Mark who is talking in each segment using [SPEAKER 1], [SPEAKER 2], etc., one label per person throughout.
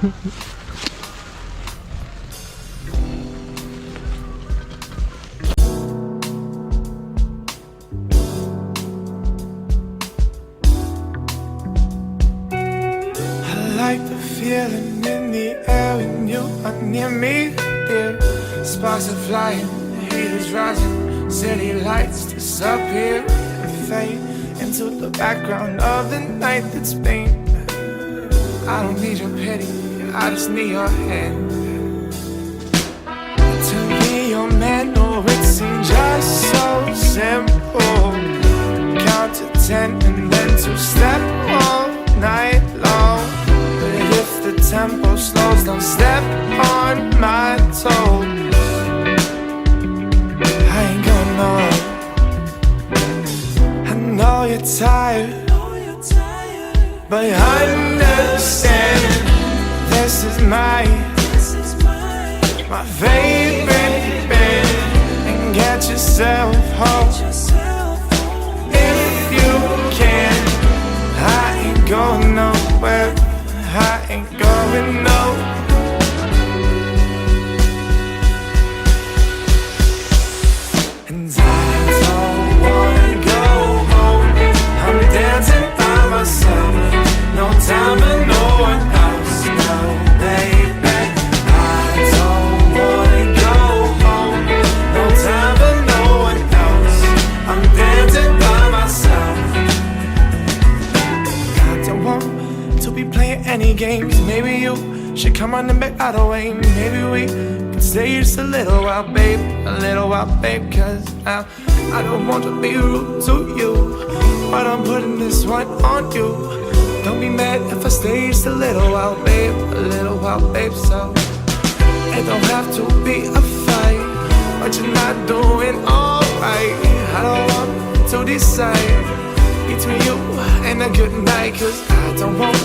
[SPEAKER 1] Like the feeling in the air when you are near me, dear. Sparks are flying, the heat is rising. City lights disappear and fade into the background of the night that's been. I don't need your pity, I just need your hand. To be your man, no, it seems just so simple. Count to 10 and then 2-step all night long. If the tempo slows, don't step on my toes. I ain't going nowhere. I know you're tired, but understand this is my favorite band. And get yourself home if you can. I ain't going nowhere. I ain't going nowhere. And I don't wanna go home. I'm dancing by myself. No time for no one else, no baby. I don't wanna go home. No time for no one else. I'm dancing by myself. I don't want to be playing any games. Maybe you should come on and back out of the way. Maybe we could stay just a little while, babe. A little while, babe. Cause now I don't want to be rude to you, but I'm putting this one on you. Don't be mad if I stay just a little while, babe. A little while, babe. So it don't have to be a fight, but you're not doing alright. I don't want to decide between you and a good night. Cause I don't want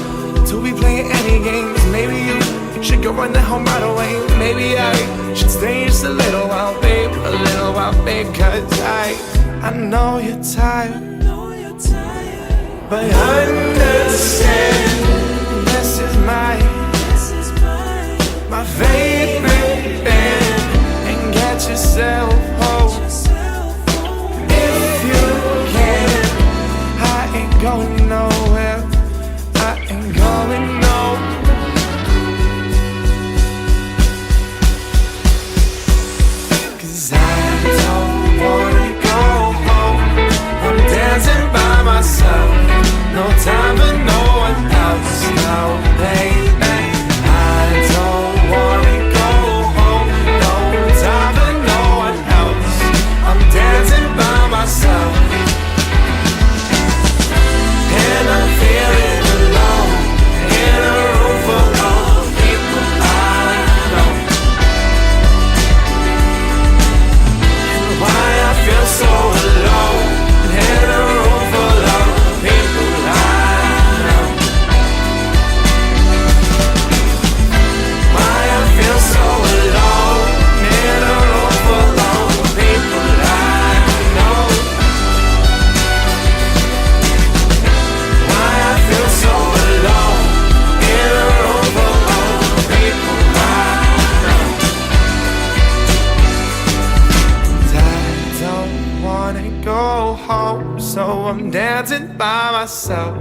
[SPEAKER 1] to be playing any games. Maybe you should go run the home right away. Maybe I should stay just a little while, babe. A little while, babe. Cause I know you're tired, but understand this is my favorite band. And get yourself home if you can. I ain't going nowhere. I ain't going nowhere. Cause I don't wanna go home. I'm dancing by myself. No time for no one else, no baby. I don't wanna go home. No time for no one else. I'm dancing by myself. And I'm feeling alone in a room full of people I know. And why I feel so alone in a room full of people I know. Why I feel so alone in a room full of people I know. Why I feel so alone in a room full of people I know. I don't wanna go home, so I'm dancing by myself.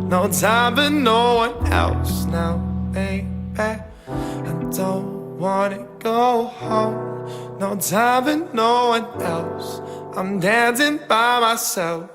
[SPEAKER 1] No time for no one else now, baby. I don't wanna go home. No time for no one else. I'm dancing by myself.